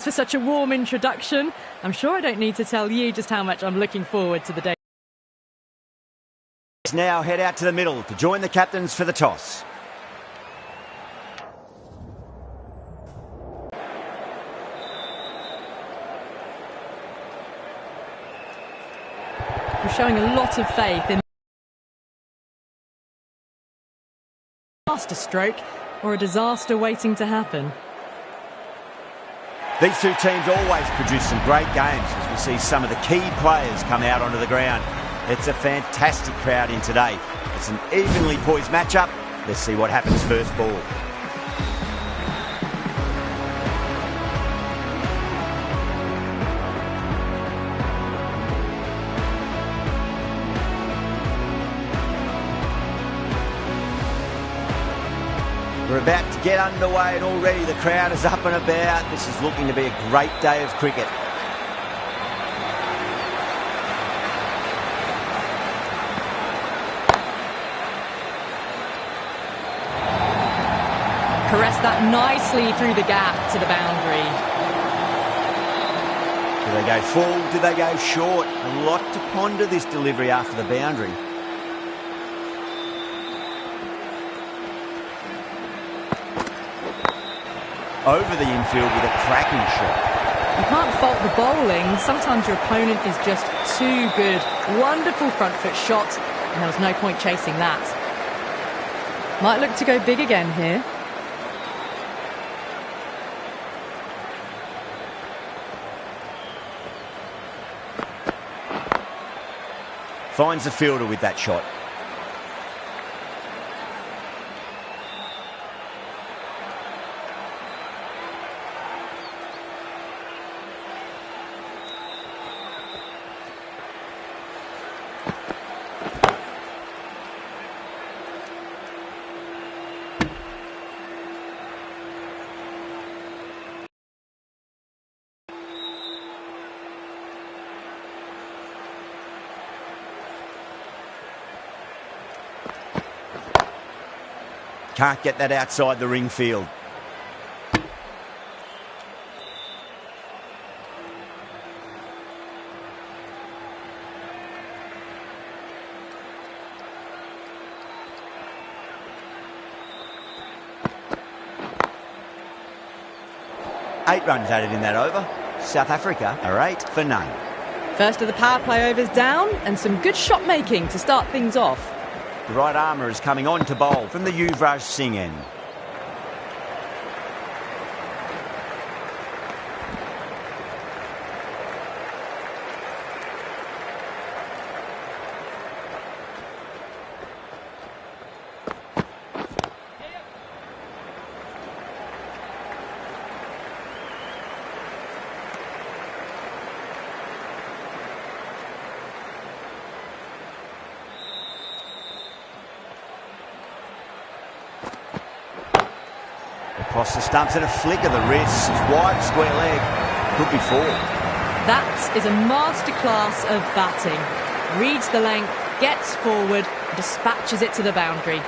For such a warm introduction. I'm sure I don't need to tell you just how much I'm looking forward to the day. Now head out to the middle to join the captains for the toss. We're showing a lot of faith in master stroke or a disaster waiting to happen. These two teams always produce some great games as we see some of the key players come out onto the ground. It's a fantastic crowd in today. It's an evenly poised matchup. Let's see what happens first ball. We're about to get underway and already the crowd is up and about. This is looking to be a great day of cricket. Caress that nicely through the gap to the boundary. Do they go full? Do they go short? A lot to ponder this delivery after the boundary. Over the infield with a cracking shot. You can't fault the bowling. Sometimes your opponent is just too good. Wonderful front foot shot, and there was no point chasing that. Might look to go big again here. Finds the fielder with that shot. Can't get that outside the ring field. Eight runs added in that over. South Africa are 8 for none. First of the power play overs down, and some good shot making to start things off. The right armour is coming on to bowl from the Yuvraj Singh end. Across the stumps and a flick of the wrist. Wide square leg. Could be 4. That is a masterclass of batting. Reads the length, gets forward, dispatches it to the boundary.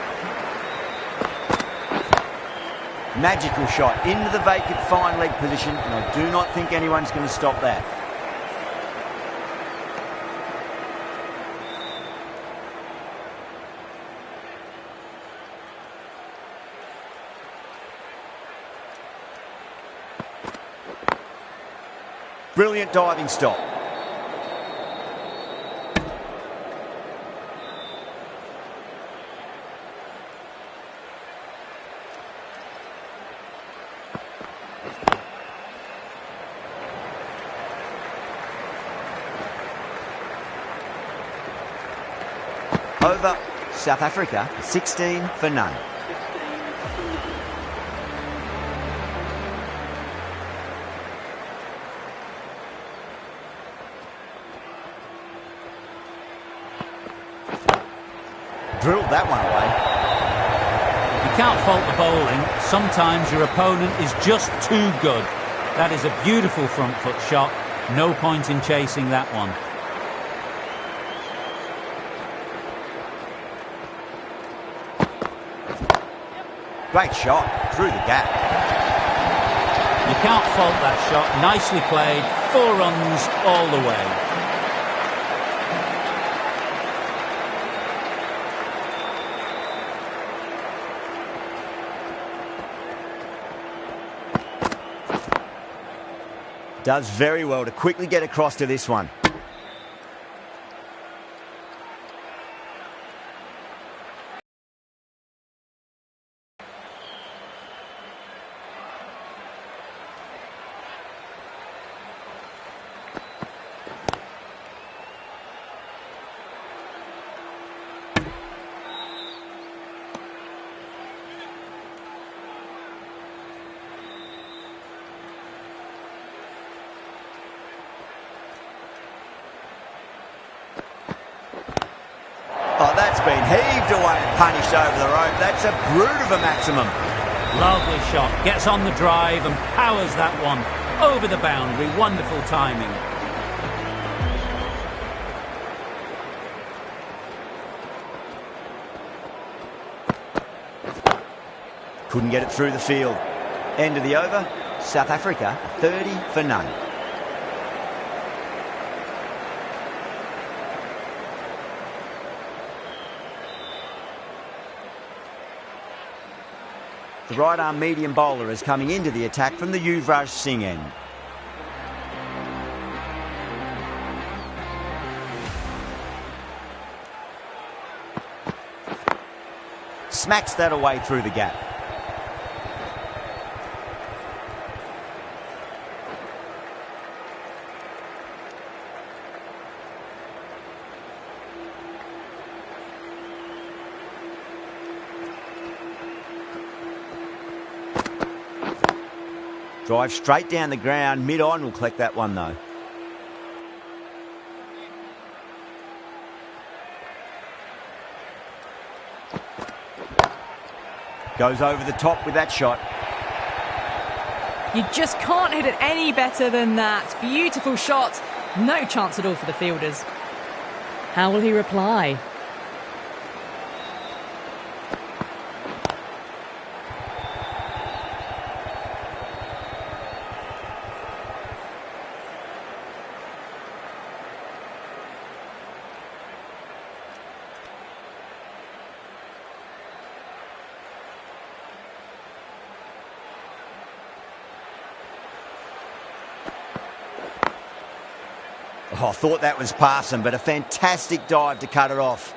Magical shot into the vacant fine leg position, and I do not think anyone's going to stop that. Brilliant diving stop. Over. South Africa 16 for none. Drilled that one away. You can't fault the bowling. Sometimes your opponent is just too good. That is a beautiful front foot shot. No point in chasing that one. Great shot through the gap. You can't fault that shot. Nicely played. 4 runs all the way. Does very well to quickly get across to this one. Oh, that's been heaved away and punished over the rope. That's a brute of a maximum. Lovely shot. Gets on the drive and powers that one over the boundary. Wonderful timing. Couldn't get it through the field. End of the over. South Africa 30 for none. The right-arm medium bowler is coming into the attack from the Yuvraj Singh end. Smacks that away through the gap. Drive straight down the ground, mid-on will collect that one though. Goes over the top with that shot. You just can't hit it any better than that. Beautiful shot. No chance at all for the fielders. How will he reply? Oh, I thought that was passing, but a fantastic dive to cut it off.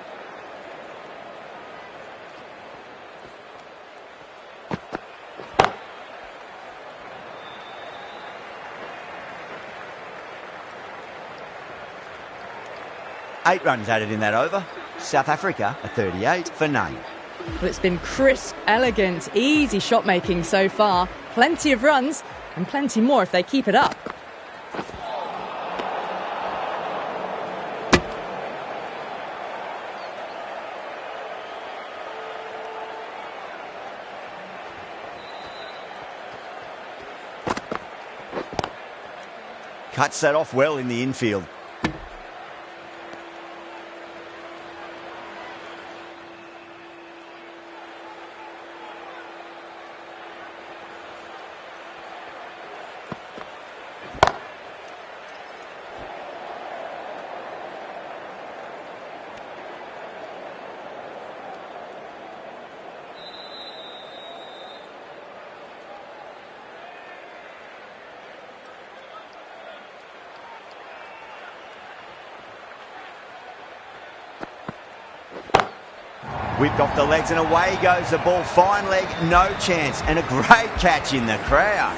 Eight runs added in that over. South Africa are 38 for none. Well, it's been crisp, elegant, easy shot making so far. Plenty of runs and plenty more if they keep it up. Cuts that off well in the infield. Whipped off the legs and away goes the ball. Fine leg, no chance. And a great catch in the crowd.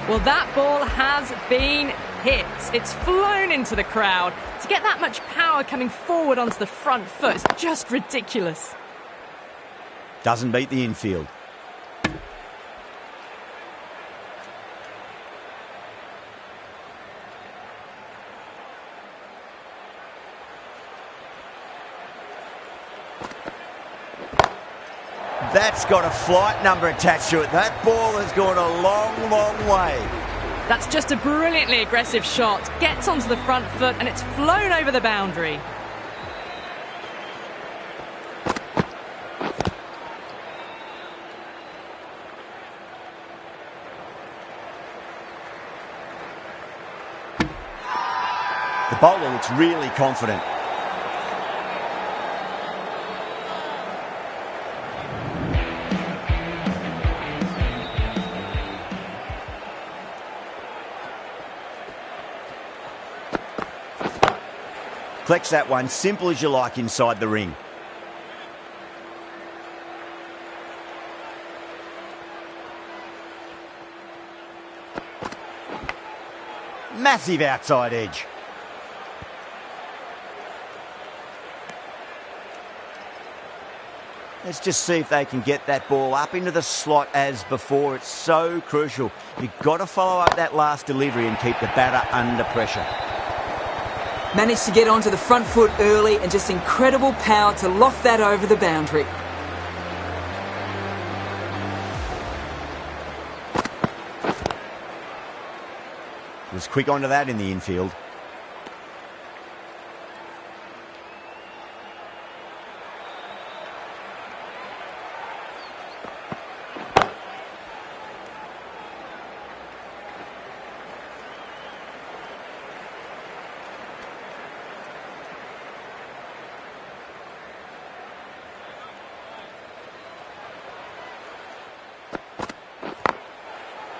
Well, that ball has been hit. It's flown into the crowd. To get that much power coming forward onto the front foot is just ridiculous. Doesn't beat the infield. That's got a flight number attached to it. That ball has gone a long, long way. That's just a brilliantly aggressive shot. Gets onto the front foot and it's flown over the boundary. The bowler looks really confident. Collects that one, simple as you like, inside the ring. Massive outside edge. Let's just see if they can get that ball up into the slot as before. It's so crucial. You've got to follow up that last delivery and keep the batter under pressure. Managed to get onto the front foot early and just incredible power to loft that over the boundary. Was quick onto that in the infield.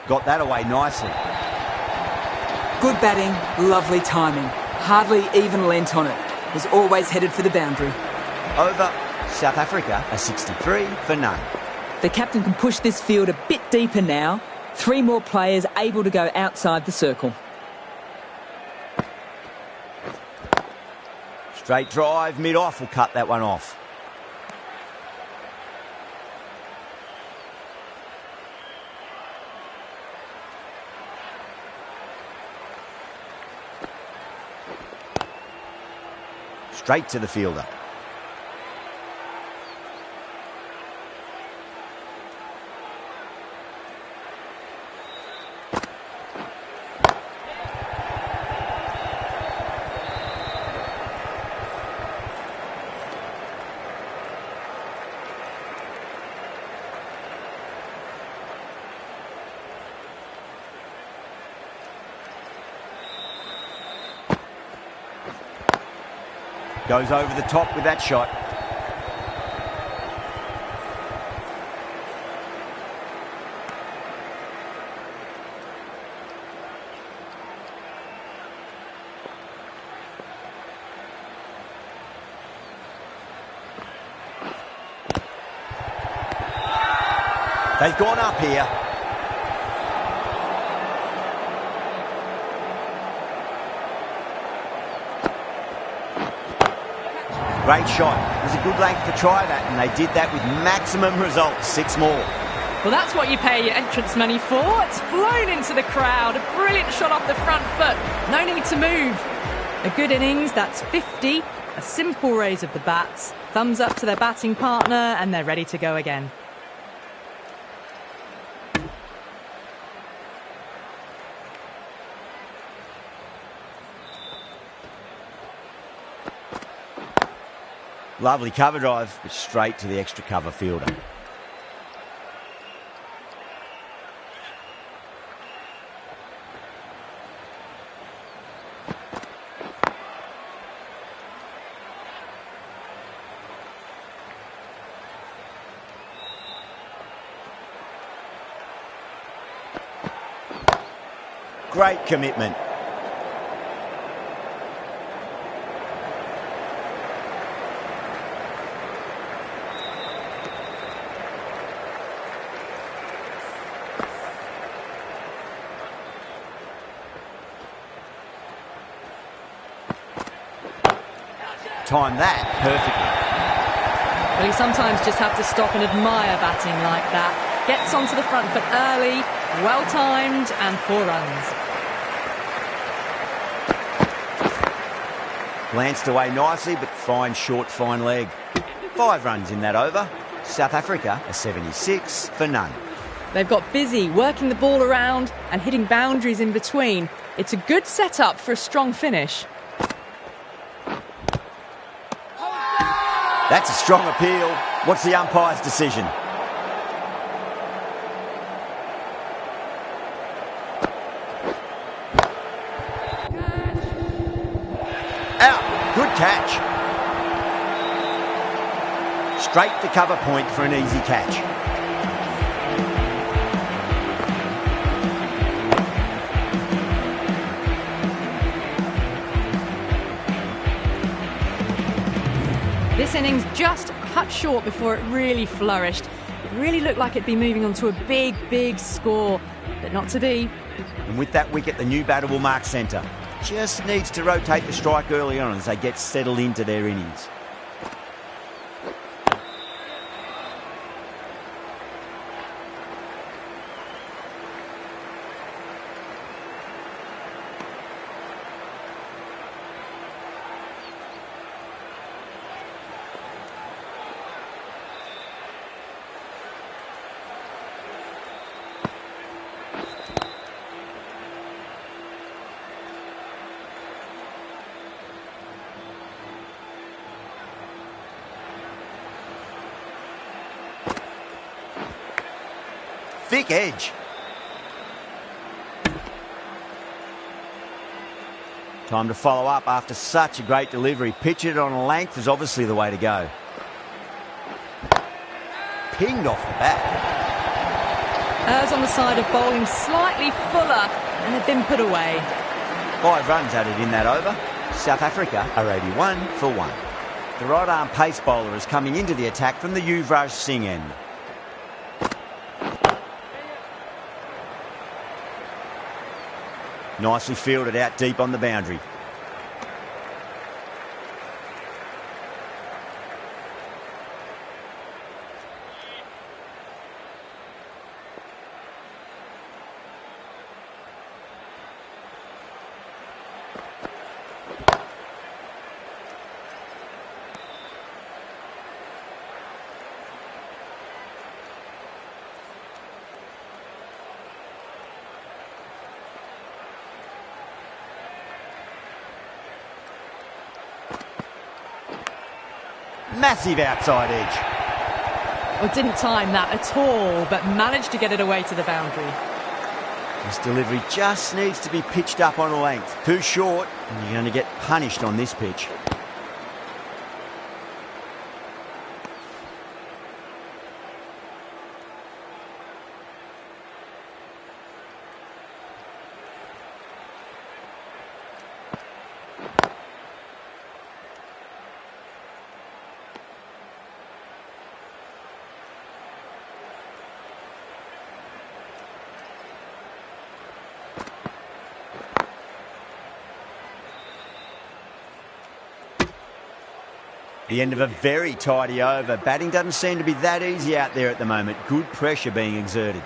Got that away nicely. Good batting, lovely timing. Hardly even leant on it. Was always headed for the boundary. Over, South Africa, a 63 for none. The captain can push this field a bit deeper now. 3 more players able to go outside the circle. Straight drive, mid-off will cut that one off. Straight to the fielder. Goes over the top with that shot. They've gone up here. Great shot. It was a good length to try that, and they did that with maximum results. 6 more. Well, that's what you pay your entrance money for. It's flown into the crowd. A brilliant shot off the front foot. No need to move. A good innings, that's 50. A simple raise of the bats. Thumbs up to their batting partner, and they're ready to go again. Lovely cover drive, but straight to the extra cover fielder. Great commitment. Timed that perfectly. Well, you sometimes just have to stop and admire batting like that. Gets onto the front foot early, well timed, and 4 runs. Glanced away nicely, but fine short, fine leg. 5 runs in that over. South Africa, a 76 for none. They've got busy working the ball around and hitting boundaries in between. It's a good setup for a strong finish. That's a strong appeal. What's the umpire's decision? Good catch. Straight to cover point for an easy catch. This innings just cut short before it really flourished. It really looked like it'd be moving on to a big, big score, but not to be. And with that wicket, the new batter will mark centre. Just needs to rotate the strike early on as they get settled into their innings. Thick edge. Time to follow up after such a great delivery. Pitch it on a length is obviously the way to go. Pinged off the bat. Errs on the side of bowling slightly fuller and had been put away. 5 runs added in that over. South Africa are 81 for 1. The right arm pace bowler is coming into the attack from the Yuvraj Singh end. Nicely fielded out deep on the boundary. Massive outside edge. Well, didn't time that at all, but managed to get it away to the boundary. This delivery just needs to be pitched up on a length. Too short, and you're going to get punished on this pitch. The end of a very tidy over. Batting doesn't seem to be that easy out there at the moment. Good pressure being exerted.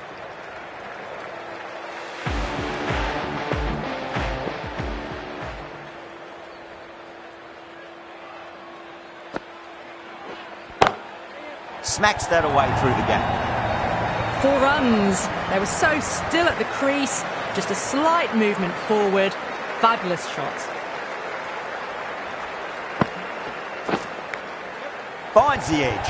Smacks that away through the gap. 4 runs. They were so still at the crease. Just a slight movement forward. Fabulous shot. Finds the edge.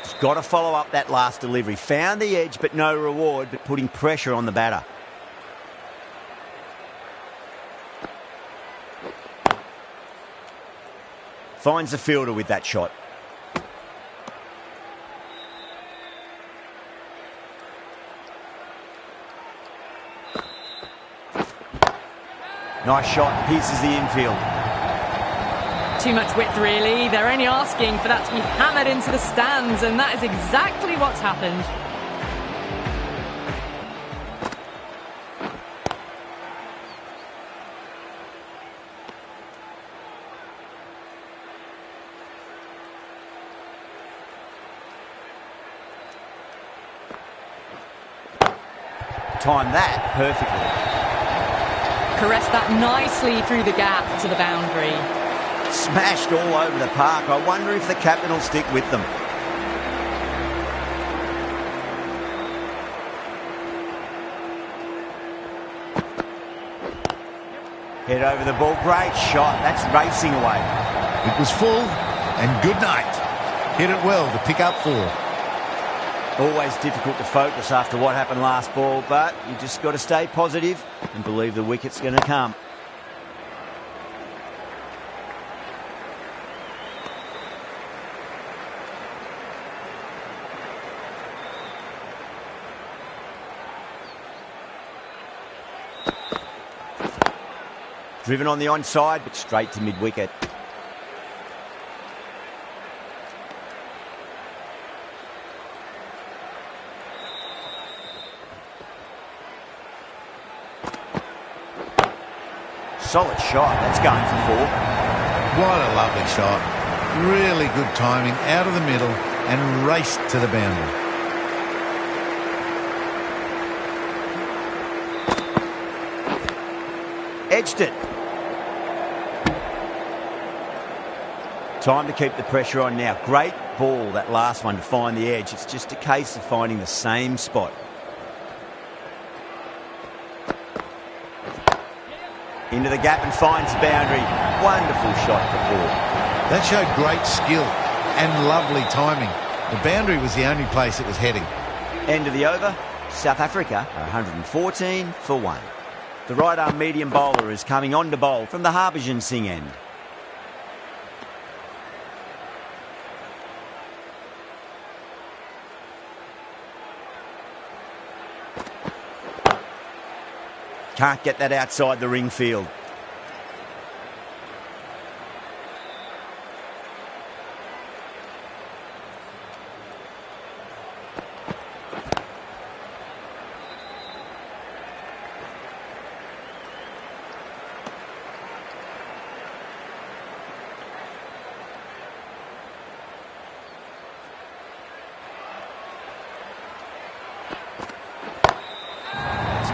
He's got to follow up that last delivery. Found the edge, but no reward, but putting pressure on the batter. Finds the fielder with that shot. Nice shot, pierces the infield. Too much width, really. They're only asking for that to be hammered into the stands, and that is exactly what's happened. Timed that perfectly. Caressed that nicely through the gap to the boundary. Smashed all over the park. I wonder if the captain will stick with them. Head over the ball. Great shot. That's racing away. It was full and good night. Hit it well to pick up 4. Always difficult to focus after what happened last ball, but you just got to stay positive and believe the wicket's going to come. Driven on the onside, but straight to mid-wicket. Solid shot. That's going for 4. What a lovely shot. Really good timing out of the middle and raced to the boundary. Edged it. Time to keep the pressure on now. Great ball, that last one, to find the edge. It's just a case of finding the same spot. Into the gap and finds the boundary. Wonderful shot for 4. That showed great skill and lovely timing. The boundary was the only place it was heading. End of the over. South Africa are 114 for 1. The right-arm medium bowler is coming on to bowl from the Harbhajan Singh end. Can't get that outside the ring field.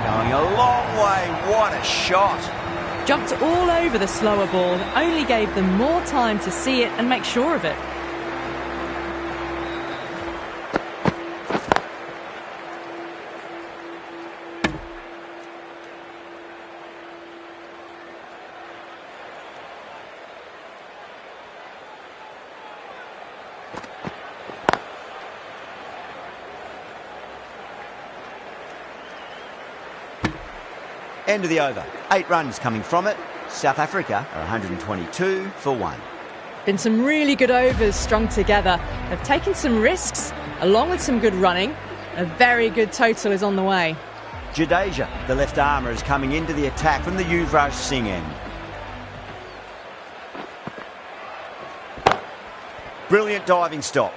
Going a long way. What a shot. Jumped all over the slower ball, only gave them more time to see it and make sure of it. End of the over. 8 runs coming from it. South Africa are 122 for 1. Been some really good overs strung together. They've taken some risks, along with some good running. A very good total is on the way. Jadeja, the left armour, is coming into the attack from the Yuvraj Singh end. Brilliant diving stop.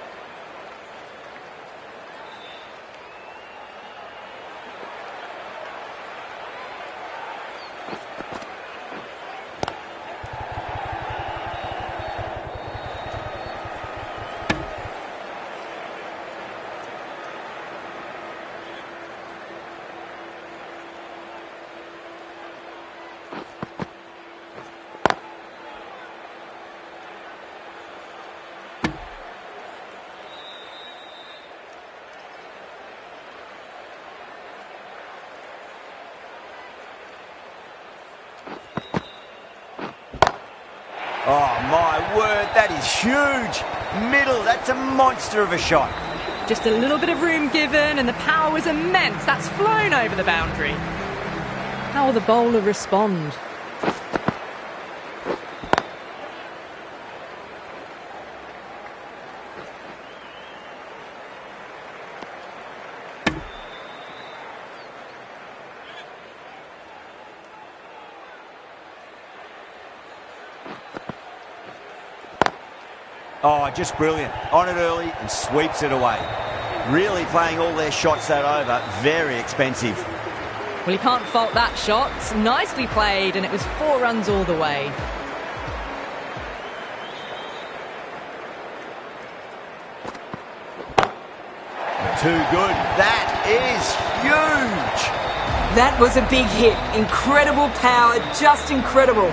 Oh, my word, that is huge. Middle, that's a monster of a shot. Just a little bit of room given and the power was immense. That's flown over the boundary. How will the bowler respond? Oh, just brilliant. On it early and sweeps it away. Really playing all their shots that over. Very expensive. Well, you can't fault that shot. Nicely played, and it was 4 runs all the way. Too good. That is huge. That was a big hit. Incredible power, just incredible.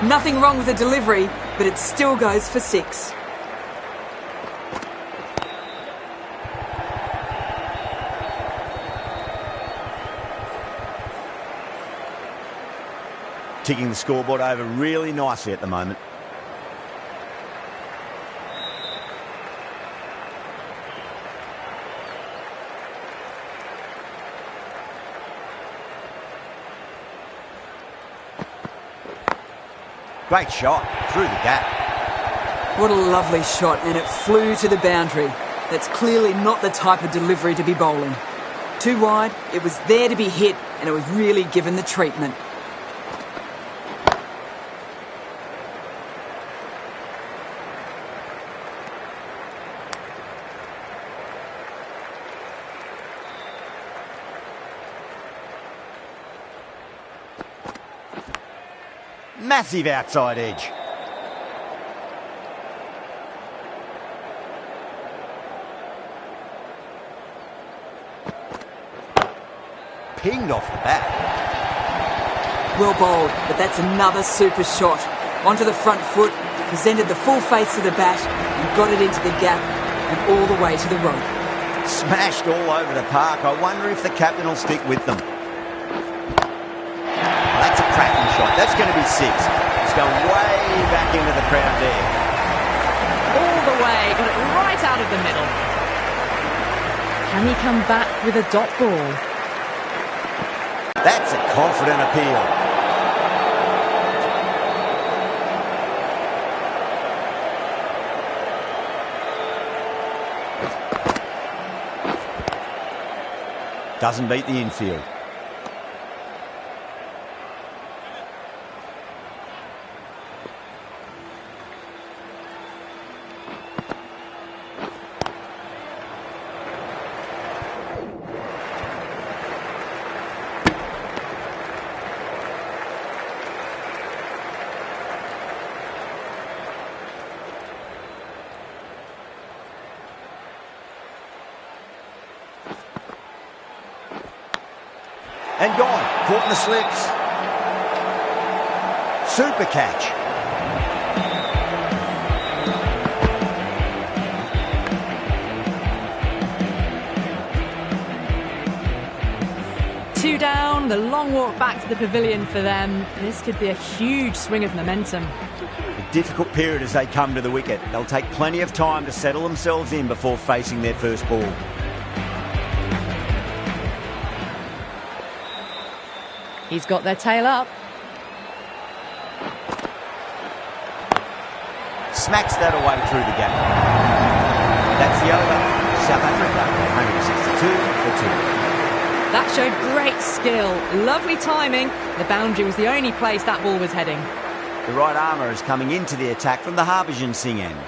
Nothing wrong with the delivery, but it still goes for 6. Ticking the scoreboard over really nicely at the moment. Great shot through the gap. What a lovely shot, and it flew to the boundary. That's clearly not the type of delivery to be bowling. Too wide, it was there to be hit, and it was really given the treatment. Massive outside edge. Pinged off the bat. Well bowled, but that's another super shot. Onto the front foot, presented the full face of the bat and got it into the gap and all the way to the rope. Smashed all over the park. I wonder if the captain will stick with them. That's a cracking shot. That's going to be 6. It's going way back into the crowd there. All the way, got it right out of the middle. Can he come back with a dot ball? That's a confident appeal. Doesn't beat the infield. And gone. Caught in the slips. Super catch. Two down, the long walk back to the pavilion for them. This could be a huge swing of momentum. A difficult period as they come to the wicket. They'll take plenty of time to settle themselves in before facing their first ball. He's got their tail up. Smacks that away through the gap. That's the over. South Africa, 162 for 2. That showed great skill. Lovely timing. The boundary was the only place that ball was heading. The right armour is coming into the attack from the Harbhajan Singh end.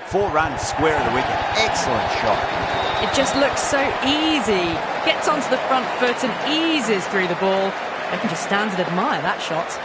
Four runs square of the wicket. Excellent shot. It just looks so easy. Gets onto the front foot and eases through the ball. They can just stand and admire that shot.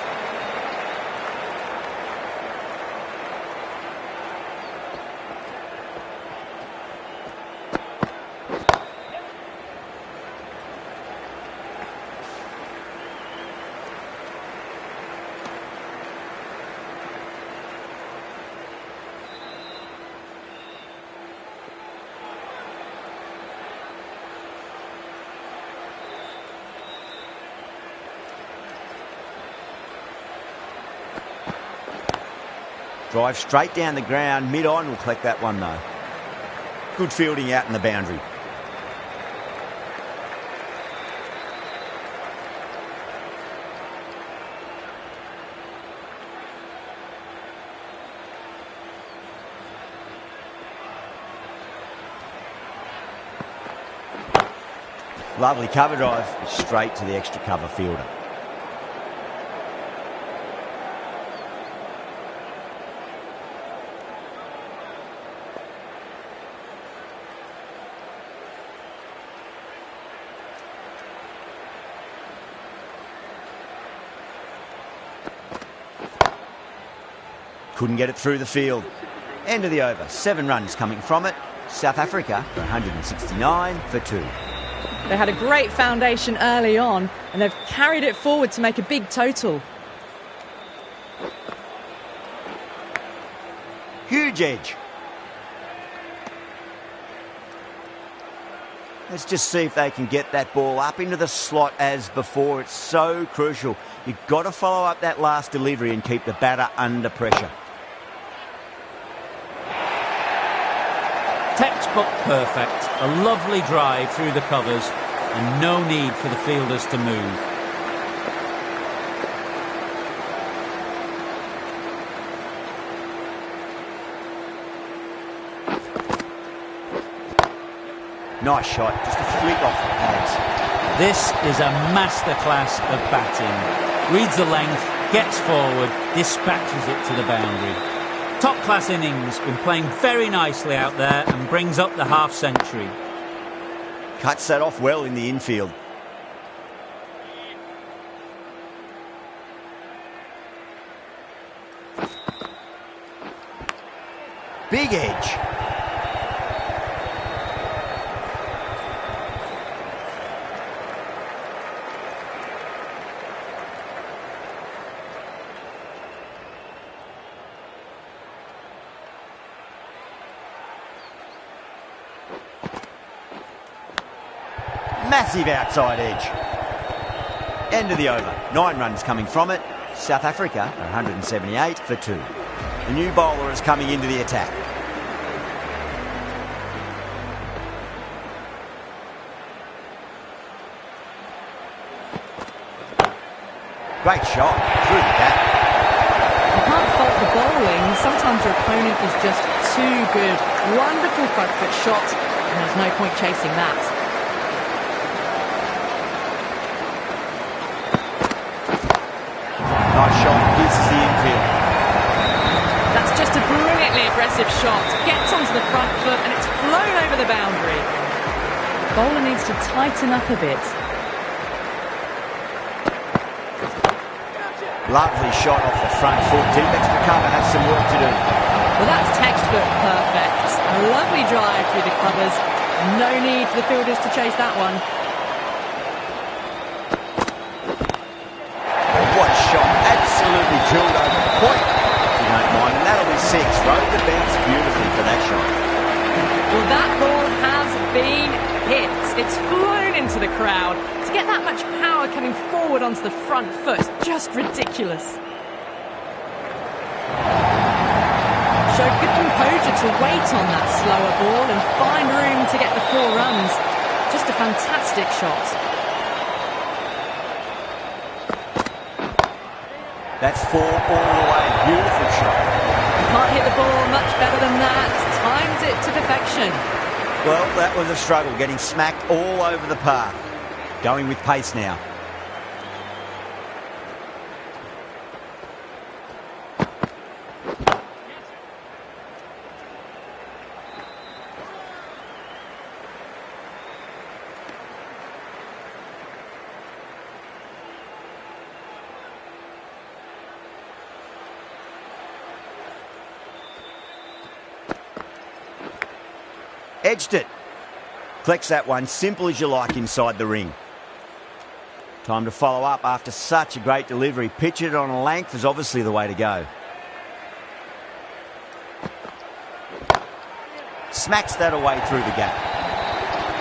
Drive straight down the ground. Mid-on will collect that one though. Good fielding out in the boundary. Lovely cover drive, straight to the extra cover fielder. Couldn't get it through the field. End of the over. 7 runs coming from it. South Africa, 169 for 2. They had a great foundation early on, and they've carried it forward to make a big total. Huge edge. Let's just see if they can get that ball up into the slot as before. It's so crucial. You've got to follow up that last delivery and keep the batter under pressure. Textbook perfect. A lovely drive through the covers and no need for the fielders to move. Nice shot, just a flick off the pads. This is a masterclass of batting. Reads the length, gets forward, dispatches it to the boundary. Top-class innings, been playing very nicely out there and brings up the half-century. Cuts that off well in the infield. Big edge. Massive outside edge. End of the over. 9 runs coming from it. South Africa are 178 for 2. The new bowler is coming into the attack. Great shot through the gap. You can't fault the bowling. Sometimes your opponent is just too good. Wonderful front foot shot, and there's no point chasing that. Nice shot, pierces the infield. That's just a brilliantly aggressive shot. Gets onto the front foot and it's flown over the boundary. The bowler needs to tighten up a bit. Lovely shot off the front foot. Deep extra cover has some work to do. Well, that's textbook perfect. A lovely drive through the covers. No need for the fielders to chase that one. What a shot. Absolutely drilled over the point, if you don't mind. And that'll be 6. Rode the bounce beautifully for that shot. Well, that ball has been hit. It's flown into the crowd. To get that much power coming forward onto the front foot, just ridiculous. Showed good composure to wait on that slower ball and find room to get the 4 runs. Just a fantastic shot. That's 4 all the way. Beautiful shot. You can't hit the ball much better than that. Timed it to perfection. Well, that was a struggle, getting smacked all over the park. Going with pace now. Edged it. Collects that one, simple as you like inside the ring. Time to follow up after such a great delivery. Pitch it on a length is obviously the way to go. Smacks that away through the gap.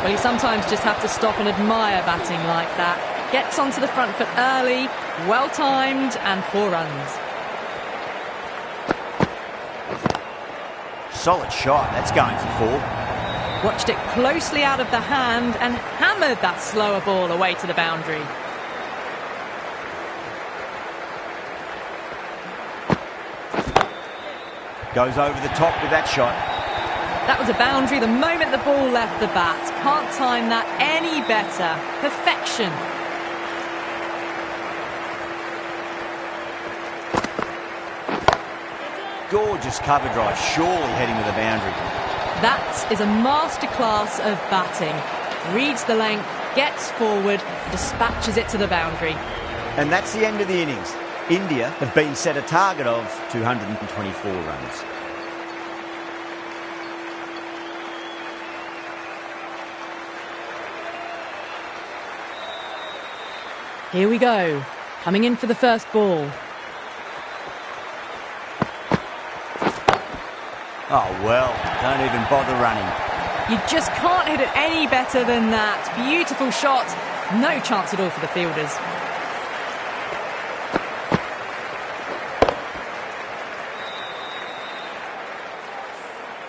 Well, you sometimes just have to stop and admire batting like that. Gets onto the front foot early, well timed, and 4 runs. Solid shot. That's going for 4. Watched it closely out of the hand and hammered that slower ball away to the boundary. Goes over the top with that shot. That was a boundary the moment the ball left the bat. Can't time that any better. Perfection. Gorgeous cover drive, surely heading to the boundary. That is a masterclass of batting. Reads the length, gets forward, dispatches it to the boundary. And that's the end of the innings. India have been set a target of 224 runs. Here we go. Coming in for the first ball. Oh, well, don't even bother running. You just can't hit it any better than that. Beautiful shot. No chance at all for the fielders.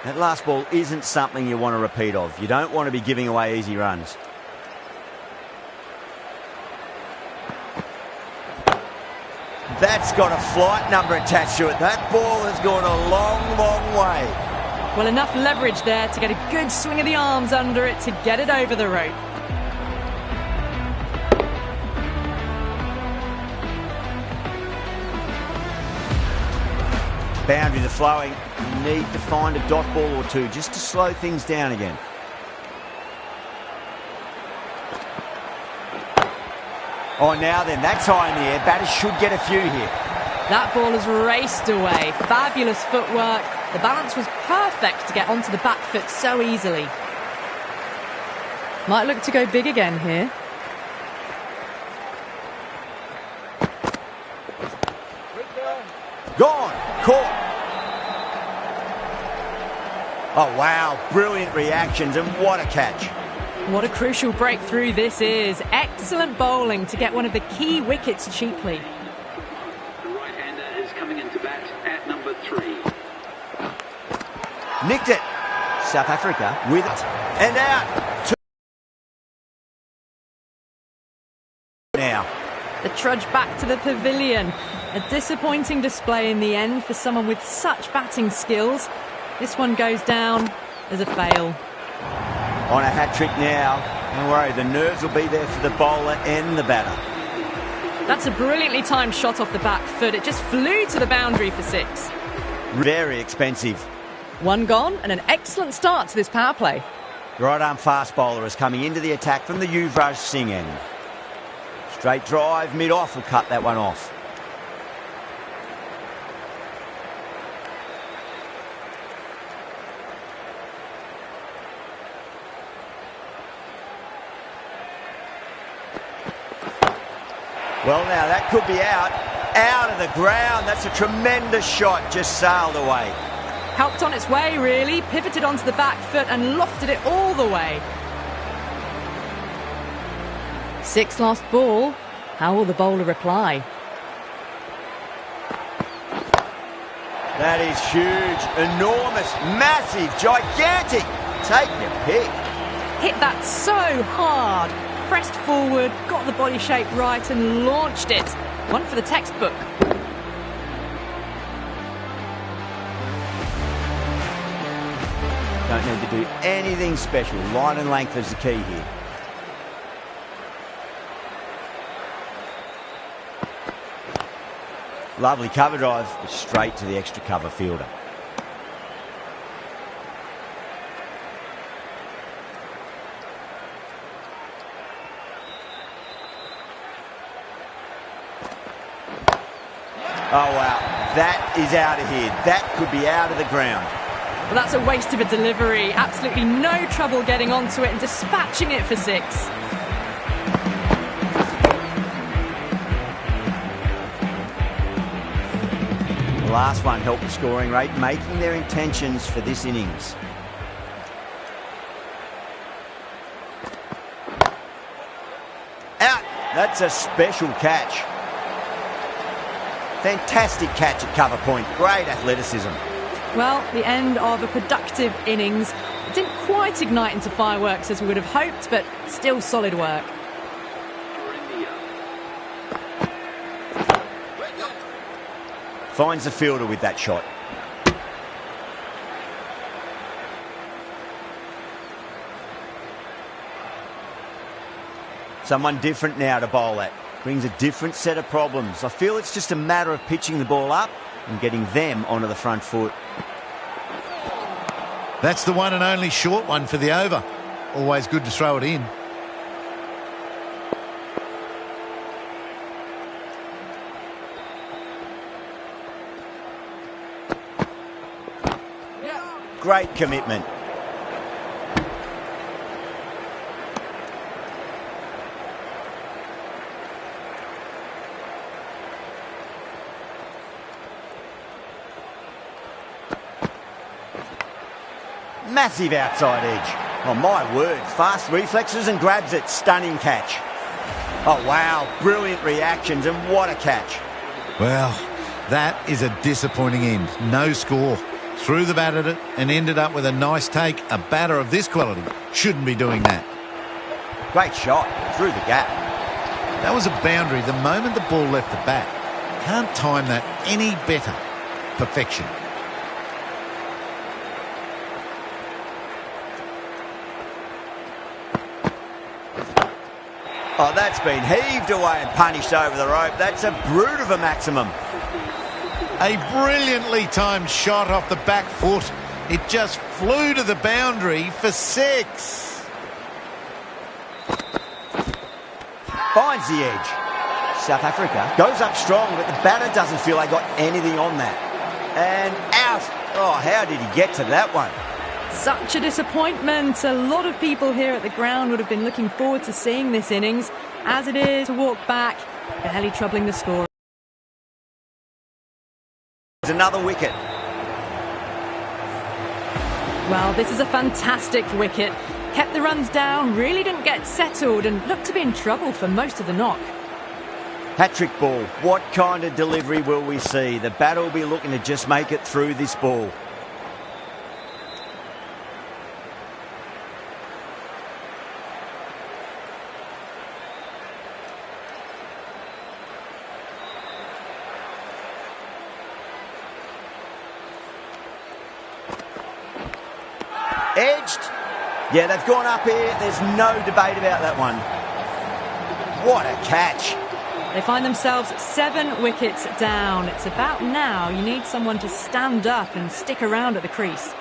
That last ball isn't something you want to repeat of. You don't want to be giving away easy runs. That's got a flight number attached to it. That ball has gone a long, long way. Well, enough leverage there to get a good swing of the arms under it to get it over the rope. Boundaries are flowing. You need to find a dot ball or two just to slow things down again. Oh, now then, that's high in the air. Batters should get a few here. That ball has raced away. Fabulous footwork. The balance was perfect to get onto the back foot so easily. Might look to go big again here. Gone. Caught. Oh, wow. Brilliant reactions, and what a catch. What a crucial breakthrough this is. Excellent bowling to get one of the key wickets cheaply. The right-hander is coming into bat at number 3. Nicked it. South Africa with it. And out. Two. Now. The trudge back to the pavilion. A disappointing display in the end for someone with such batting skills. This one goes down as a fail. On a hat-trick now. Don't worry, the nerves will be there for the bowler and the batter. That's a brilliantly timed shot off the back foot. It just flew to the boundary for 6. Very expensive. One gone and an excellent start to this power play. The right-arm fast bowler is coming into the attack from the Yuvraj Singh end. Straight drive, mid-off will cut that one off. Well, now, that could be out of the ground. That's a tremendous shot, just sailed away. Helped on its way, really. Pivoted onto the back foot and lofted it all the way. 6 last ball. How will the bowler reply? That is huge, enormous, massive, gigantic. Take your pick. Hit that so hard. Pressed forward, got the body shape right and launched it. One for the textbook. Don't need to do anything special. Line and length is the key here. Lovely cover drive, but straight to the extra cover fielder. Oh, wow. That is out of here. That could be out of the ground. Well, that's a waste of a delivery. Absolutely no trouble getting onto it and dispatching it for 6. The last one helped the scoring rate, making their intentions for this innings. Out. That's a special catch. Fantastic catch at cover point. Great athleticism. Well, the end of a productive innings. It didn't quite ignite into fireworks as we would have hoped, but still solid work. Finds the fielder with that shot. Someone different now to bowl at. Brings a different set of problems. I feel it's just a matter of pitching the ball up and getting them onto the front foot. That's the one and only short one for the over. Always good to throw it in. Great commitment. Massive outside edge. Oh, my word. Fast reflexes and grabs it. Stunning catch. Oh, wow. Brilliant reactions, and what a catch. Well, that is a disappointing end. No score. Threw the bat at it and ended up with a nice take. A batter of this quality shouldn't be doing that. Great shot. Through the gap. That was a boundary the moment the ball left the bat. Can't time that any better. Perfection. Oh, that's been heaved away and punished over the rope. That's a brute of a maximum. A brilliantly timed shot off the back foot. It just flew to the boundary for 6. Finds the edge. South Africa goes up strong, but the batter doesn't feel they got anything on that. And out. Oh, how did he get to that one? Such a disappointment. A lot of people here at the ground would have been looking forward to seeing this innings. As it is, a walk back, barely troubling the score. Another wicket. Well, this is a fantastic wicket. Kept the runs down, really didn't get settled, and looked to be in trouble for most of the knock. Hat-trick ball. What kind of delivery will we see? The batter will be looking to just make it through this ball. Edged. Yeah, they've gone up here. There's no debate about that one. What a catch. They find themselves 7 wickets down. It's about now you need someone to stand up and stick around at the crease.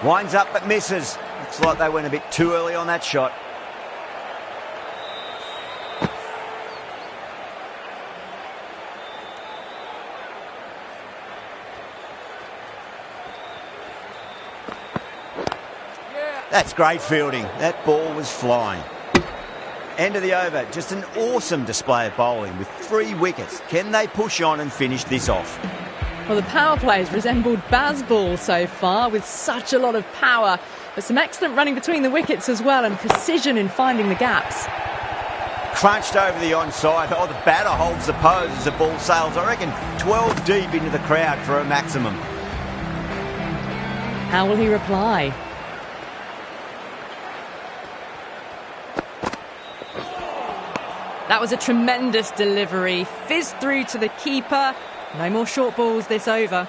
Winds up but misses. Looks like they went a bit too early on that shot. That's great fielding. That ball was flying. End of the over. Just an awesome display of bowling with 3 wickets. Can they push on and finish this off? Well, the power plays resembled Bazball so far with such a lot of power. But some excellent running between the wickets as well and precision in finding the gaps. Crunched over the onside. Oh, the batter holds the pose as the ball sails. I reckon 12 deep into the crowd for a maximum. How will he reply? That was a tremendous delivery. Fizzed through to the keeper. No more short balls this over.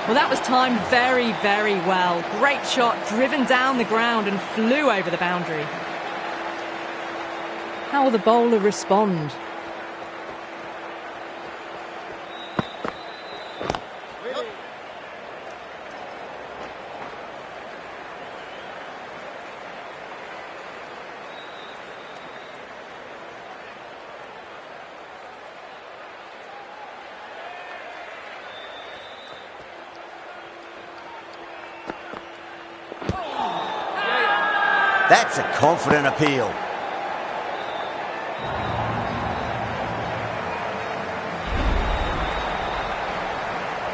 Well, that was timed very, very well. Great shot, driven down the ground and flew over the boundary. How will the bowler respond? That's a confident appeal.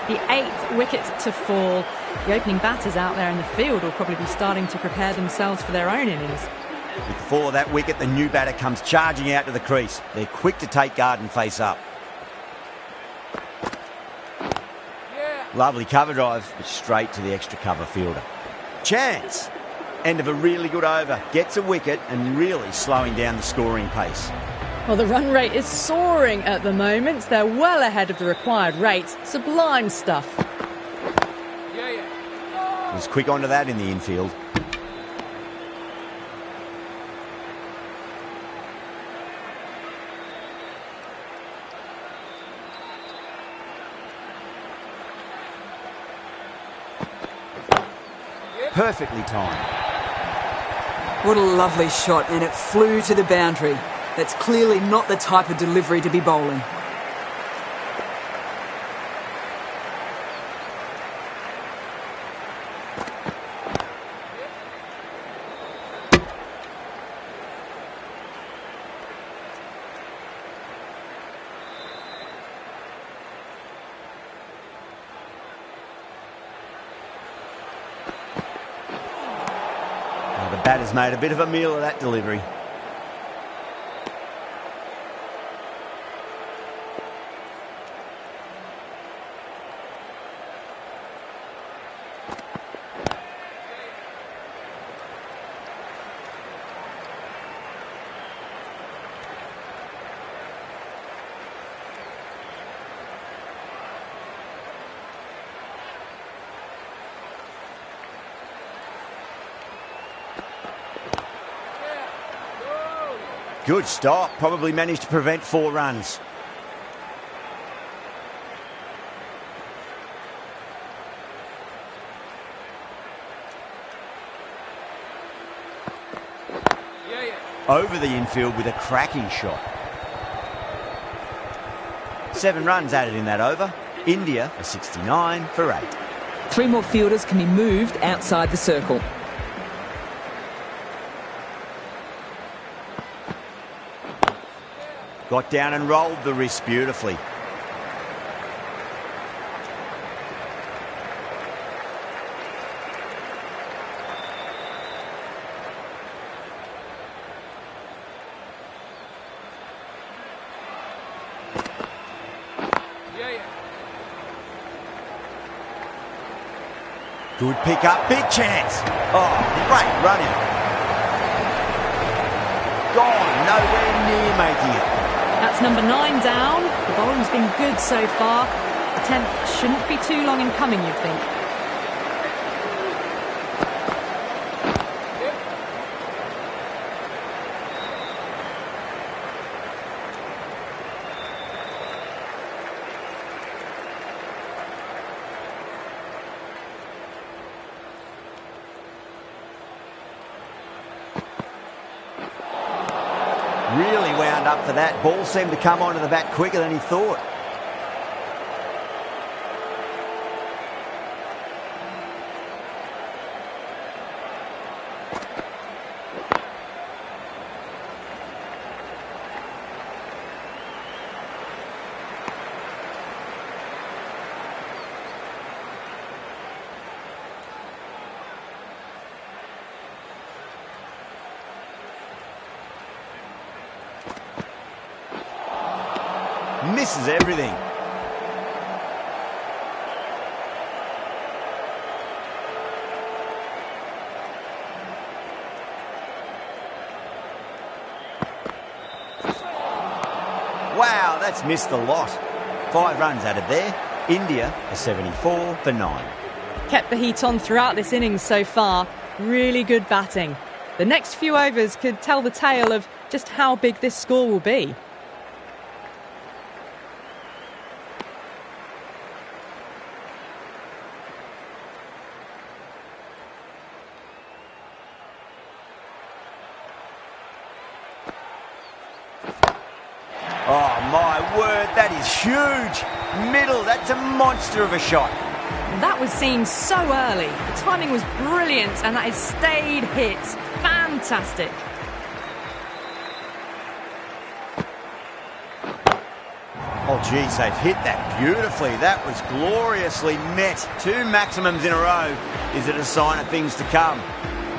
The 8th wicket to fall. The opening batters out there in the field will probably be starting to prepare themselves for their own innings. Before that wicket, the new batter comes charging out to the crease. They're quick to take guard and face up. Lovely cover drive, but straight to the extra cover fielder. Chance. End of a really good over. Gets a wicket and really slowing down the scoring pace. Well, the run rate is soaring at the moment. They're well ahead of the required rate. Sublime stuff. Was quick onto that in the infield. Perfectly timed. What a lovely shot, and it flew to the boundary. That's clearly not the type of delivery to be bowling. Batter's made a bit of a meal of that delivery. Good stop. Probably managed to prevent 4 runs. Over the infield with a cracking shot. 7 runs added in that over. India a 69 for 8. 3 more fielders can be moved outside the circle. Got down and rolled the wrist beautifully. Good pick up, big chance. Oh, great run out. Gone, nowhere near making it. That's number 9 down. The bowling's been good so far. The 10th shouldn't be too long in coming, you'd think. Really wound up for that. Ball seemed to come onto the bat quicker than he thought. Misses everything. Wow, that's missed a lot. 5 runs added there. India a 74 for 9. Kept the heat on throughout this innings so far. Really good batting. The next few overs could tell the tale of just how big this score will be. Oh, my word, that is huge. Middle, that's a monster of a shot. That was seen so early. The timing was brilliant and that has stayed hit. Fantastic. Oh, geez, they've hit that beautifully. That was gloriously met. 2 maximums in a row. Is it a sign of things to come?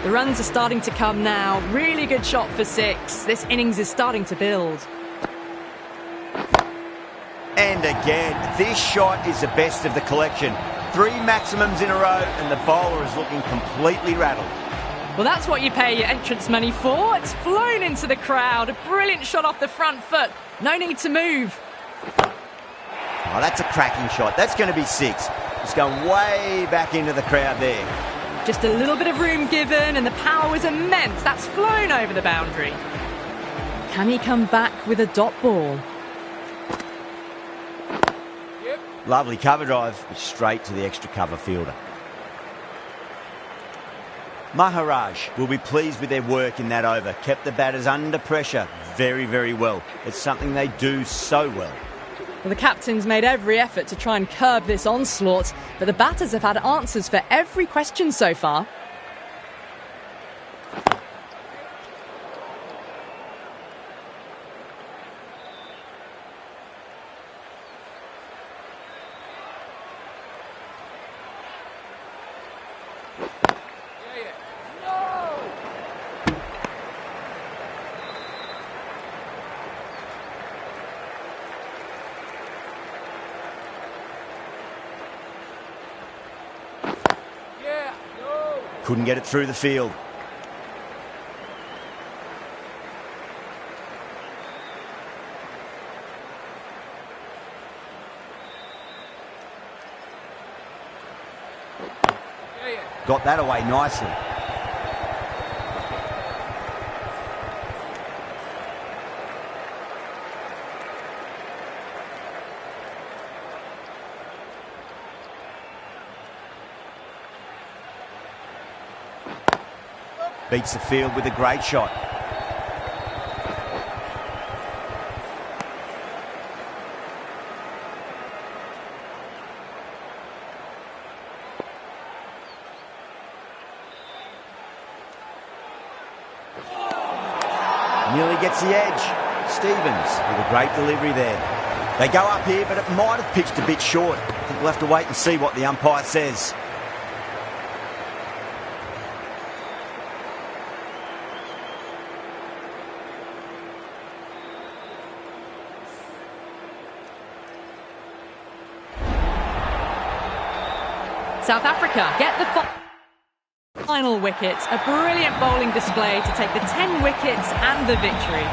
The runs are starting to come now. Really good shot for 6. This innings is starting to build. And again, this shot is the best of the collection. 3 maximums in a row and the bowler is looking completely rattled. Well, that's what you pay your entrance money for. It's flown into the crowd. A brilliant shot off the front foot. No need to move. Oh, that's a cracking shot. That's going to be 6. It's going way back into the crowd there. Just a little bit of room given and the power was immense. That's flown over the boundary. Can he come back with a dot ball? Lovely cover drive, straight to the extra cover fielder. Maharaja will be pleased with their work in that over. Kept the batters under pressure very, very well. It's something they do so well. Well, the captain's made every effort to try and curb this onslaught, but the batters have had answers for every question so far. couldn't get it through the field. Got that away nicely. Beats the field with a great shot. Nearly gets the edge. Stevens with a great delivery there. They go up here, but it might have pitched a bit short. I think we'll have to wait and see what the umpire says. South Africa get the final wicket. A brilliant bowling display to take the 10 wickets and the victory.